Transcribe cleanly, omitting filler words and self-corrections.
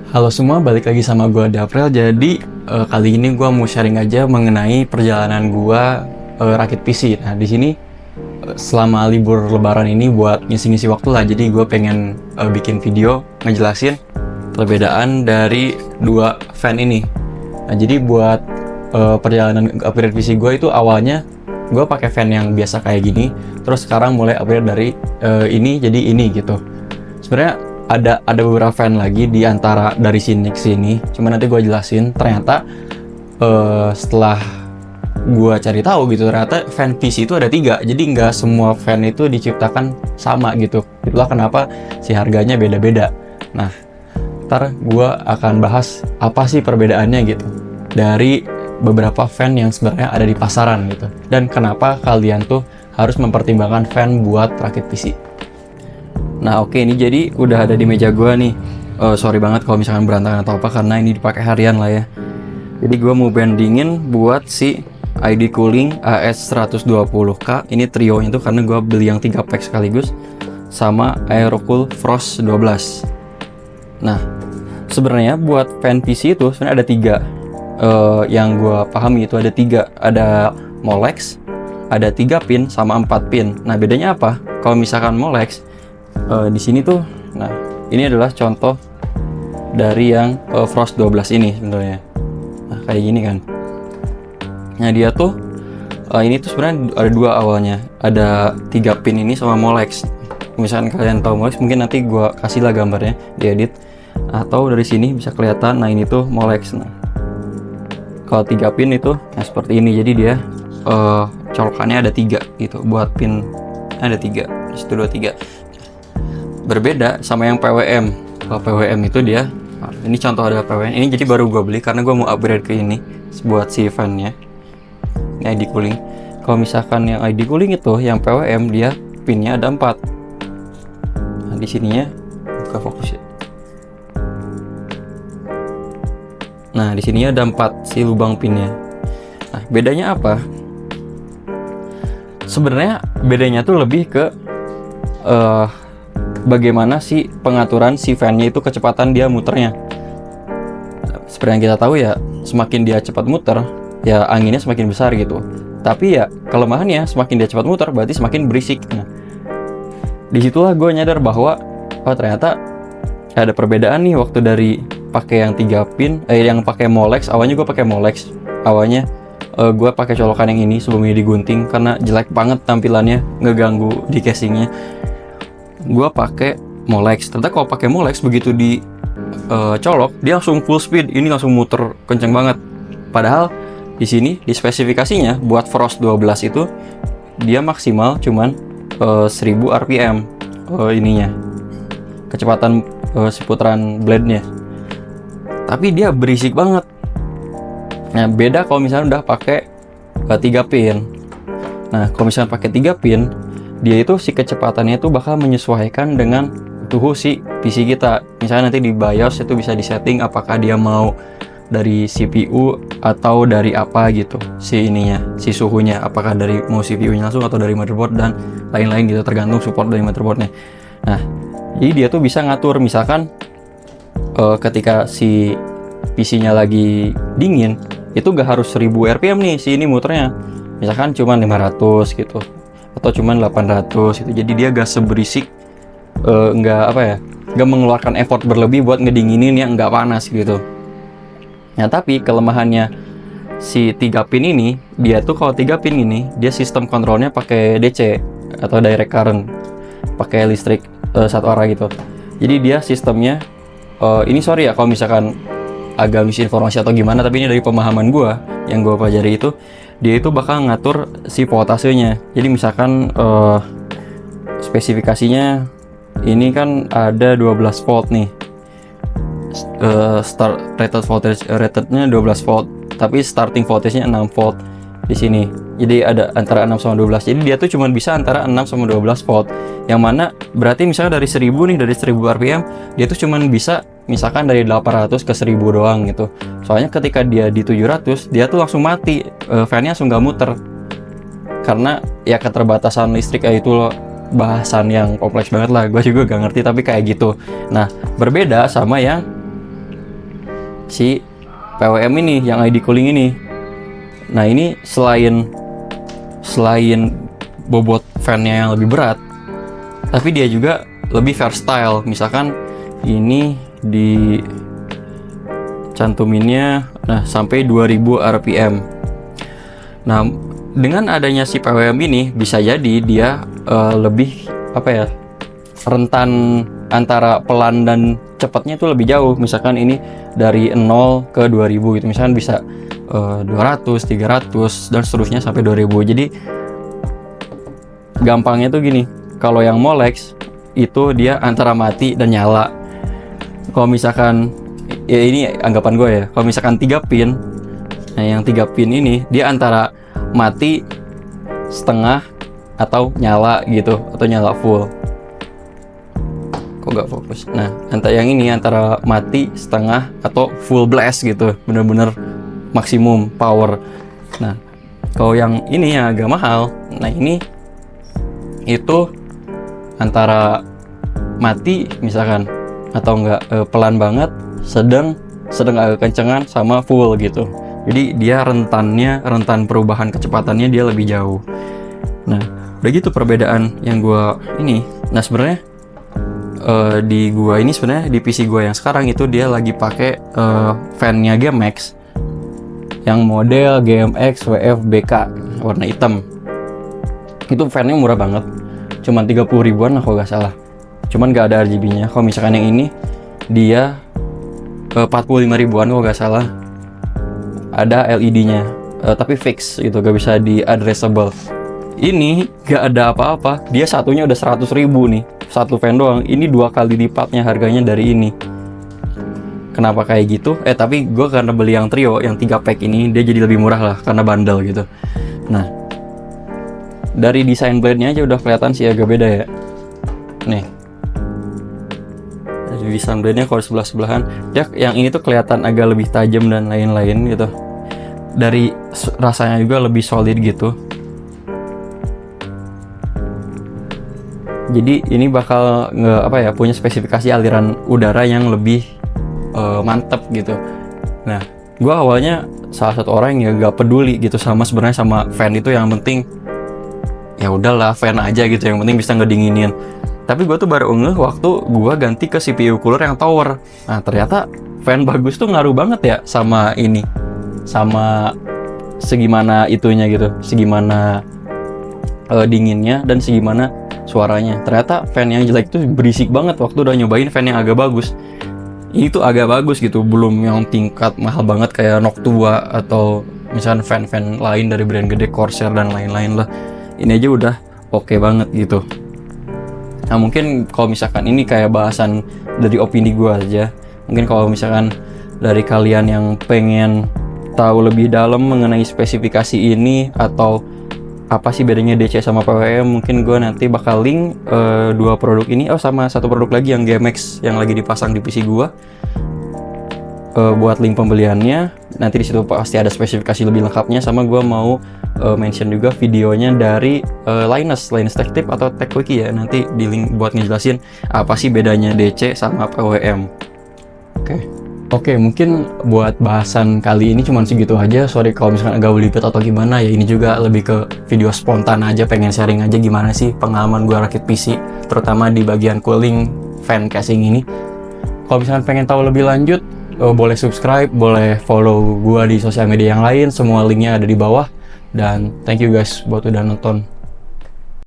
Halo semua, balik lagi sama gue Daprel. Jadi kali ini gue mau sharing aja mengenai perjalanan gue rakit PC. Nah di sini selama libur Lebaran ini buat ngisi-ngisi waktu lah. Jadi gue pengen bikin video ngejelasin perbedaan dari dua fan ini. Nah jadi buat perjalanan upgrade PC gue itu awalnya gue pakai fan yang biasa kayak gini. Terus sekarang mulai upgrade dari ini jadi ini gitu. Sebenarnya ada beberapa fan lagi di antara dari sini ke sini. Cuma nanti gue jelasin. Ternyata setelah gue cari tahu gitu, ternyata fan PC itu ada 3. Jadi nggak semua fan itu diciptakan sama gitu. Itulah kenapa si harganya beda-beda. Nah, ntar gue akan bahas apa sih perbedaannya gitu dari beberapa fan yang sebenarnya ada di pasaran gitu. Dan kenapa kalian tuh harus mempertimbangkan fan buat rakit PC. Nah oke, ini jadi udah ada di meja gue nih. Sorry banget kalau misalkan berantakan atau apa, karena ini dipakai harian lah ya. Jadi gue mau bandingin buat si ID Cooling AS120K. Ini trionya tuh karena gue beli yang 3 pack sekaligus, sama Aerocool Frost 12. Nah sebenarnya buat fan PC itu sebenarnya ada 3. Yang gue pahami itu ada 3. Ada Molex, ada 3 pin sama 4 pin. Nah bedanya apa? Kalau misalkan Molex, di sini tuh, nah ini adalah contoh dari yang Frost 12 ini sebenarnya. Nah kayak gini kan. Nah dia tuh ini tuh sebenarnya ada 2 awalnya. Ada 3 pin ini sama Molex. Misalkan kalian tahu Molex, mungkin nanti gua kasih lah gambarnya diedit. Atau dari sini bisa kelihatan. Nah ini tuh Molex. Nah kalau 3 pin itu nah seperti ini. Jadi dia colokannya ada 3 gitu. Buat pin ada 3. Di situ 23. Berbeda sama yang PWM. Kalau PWM itu dia, nah, ini contoh ada PWM. Ini jadi baru gue beli karena gue mau upgrade ke ini buat si fan-nya. Ini ID Cooling. Kalau misalkan yang ID Cooling itu, yang PWM dia pinnya ada 4. Nah di sininya buka fokus ya. Nah di sininya ada 4 si lubang pinnya. Nah bedanya apa? Sebenarnya bedanya tuh lebih ke bagaimana sih pengaturan si fan-nya itu kecepatan dia muternya. Seperti yang kita tahu ya, semakin dia cepat muter, ya anginnya semakin besar gitu. Tapi ya kelemahannya semakin dia cepat muter berarti semakin berisik. Nah, disitulah gue nyadar bahwa ternyata ada perbedaan nih waktu dari pakai yang 3 pin, yang pakai Molex. Awalnya gue pakai Molex. Awalnya gue pakai colokan yang ini sebelumnya digunting karena jelek banget tampilannya, ngeganggu di casingnya. Gue pakai Molex. Ternyata kalau pakai Molex begitu di colok dia langsung full speed. Ini langsung muter kenceng banget. Padahal di sini di spesifikasinya buat Frost 12 itu dia maksimal cuman 1000 rpm ininya, kecepatan seputaran blade-nya. Tapi dia berisik banget. Nah beda kalau misalnya udah pakai 3 pin. Nah kalau misalnya pakai 3 pin, dia itu si kecepatannya itu bakal menyesuaikan dengan suhu si PC kita. Misalnya nanti di BIOS itu bisa disetting apakah dia mau dari CPU atau dari apa gitu si ininya, si suhunya, apakah dari mau CPU-nya langsung atau dari motherboard dan lain-lain gitu, tergantung support dari motherboardnya. Nah jadi dia tuh bisa ngatur misalkan ketika si PC-nya lagi dingin itu gak harus 1000 rpm nih si ini muternya, misalkan cuma 500 gitu atau cuman 800 gitu. Jadi dia gak seberisik, nggak apa ya, nggak mengeluarkan effort berlebih buat ngedinginin yang nggak panas gitu. Nah tapi kelemahannya si 3 pin ini, dia tuh kalau 3 pin ini dia sistem kontrolnya pakai DC atau direct current, pakai listrik satu arah gitu. Jadi dia sistemnya ini sorry ya kalau misalkan agak misinformasi atau gimana, tapi ini dari pemahaman gua yang gua pelajari itu, dia itu bakal ngatur si voltasenya. Jadi misalkan spesifikasinya ini kan ada 12 volt nih, start rated voltage, ratednya 12 volt, tapi starting voltage-nya 6 volt di sini. Jadi ada antara 6 sama 12. Jadi dia tuh cuma bisa antara 6 sama 12 volt. Yang mana berarti misalnya dari 1000 nih, dari 1000 rpm, dia tuh cuma bisa misalkan dari 800 ke 1000 doang gitu. Soalnya ketika dia di 700, dia tuh langsung mati, fan-nya langsung gak muter. Karena ya keterbatasan listrik ya itu loh, bahasan yang kompleks banget lah. Gue juga gak ngerti tapi kayak gitu. Nah, berbeda sama yang si PWM ini, yang ID cooling ini. Nah ini selain bobot fan-nya yang lebih berat, tapi dia juga lebih versatile. Misalkan ini di cantuminnya sampai 2000 rpm. Nah dengan adanya si PWM ini bisa jadi dia lebih rentan antara pelan dan cepatnya itu lebih jauh. Misalkan ini dari 0 ke 2000 gitu, misalkan bisa 200, 300 dan seterusnya sampai 2000. Jadi gampangnya tuh gini, kalau yang Molex itu dia antara mati dan nyala. Kalau misalkan ya ini anggapan gue ya, kalau misalkan 3 pin, nah yang 3 pin ini dia antara mati setengah atau nyala gitu, atau nyala full. Kok gak fokus? Nah yang ini antara mati setengah atau full blast gitu, bener-bener maksimum power. Nah kalau yang ini yang agak mahal, nah ini itu antara mati misalkan, atau enggak pelan banget, sedang agak kencengan, sama full gitu. Jadi dia rentan perubahan kecepatannya dia lebih jauh. Nah udah gitu perbedaan yang gua ini. Nah sebenarnya di gua ini, sebenarnya di PC gua yang sekarang itu dia lagi pakai fan-nya GMX yang model GMX WF-BK warna hitam. Itu fan-nya murah banget, cuman 30 ribuan lah kalau nggak salah, cuman nggak ada RGB-nya. Kalau misalkan yang ini dia 45 ribuan kalau nggak salah, ada LED-nya tapi fix gitu, gak bisa di addressable. Ini nggak ada apa-apa, dia satunya udah 100 ribu nih, satu fan doang. Ini 2 kali lipatnya harganya dari ini. Kenapa kayak gitu? Tapi gue karena beli yang trio, yang 3 pack ini, dia jadi lebih murah lah karena bundle gitu. Nah dari desain blade-nya aja udah kelihatan sih agak beda ya. Nih dari desain blade-nya kalau sebelah-sebelahan ya, yang ini tuh kelihatan agak lebih tajam dan lain-lain gitu. Dari rasanya juga lebih solid gitu. Jadi ini bakal punya spesifikasi aliran udara yang lebih mantep gitu. Nah gue awalnya salah satu orang yang gak peduli gitu sebenarnya sama fan itu, yang penting ya udahlah fan aja gitu, yang penting bisa ngedinginin. Tapi gue tuh baru ngeh waktu gue ganti ke CPU cooler yang tower. Nah ternyata fan bagus tuh ngaruh banget ya sama ini, sama segimana itunya gitu, segimana dinginnya dan segimana suaranya. Ternyata fan yang jelek itu berisik banget waktu udah nyobain fan yang agak bagus. Ini tuh agak bagus gitu, belum yang tingkat mahal banget kayak Noctua atau misalkan fan-fan lain dari brand gede, Corsair dan lain-lain lah. Ini aja udah oke banget gitu. Nah mungkin kalau misalkan ini kayak bahasan dari opini gue aja, mungkin kalau misalkan dari kalian yang pengen tahu lebih dalam mengenai spesifikasi ini atau apa sih bedanya DC sama PWM, mungkin gue nanti bakal link 2 produk ini, sama 1 produk lagi yang GMX yang lagi dipasang di PC gue, buat link pembeliannya. Nanti disitu pasti ada spesifikasi lebih lengkapnya, sama gue mau mention juga videonya dari Linus Tech Tip atau Tech Wiki ya, nanti di link buat ngejelasin apa sih bedanya DC sama PWM. Oke, mungkin buat bahasan kali ini cuman segitu aja. Sorry kalau misalkan agak belibet atau gimana ya, ini juga lebih ke video spontan aja, pengen sharing aja gimana sih pengalaman gue rakit PC, terutama di bagian cooling fan casing ini. Kalau misalkan pengen tahu lebih lanjut, boleh subscribe, boleh follow gue di sosial media yang lain, semua linknya ada di bawah. Dan thank you guys buat udah nonton.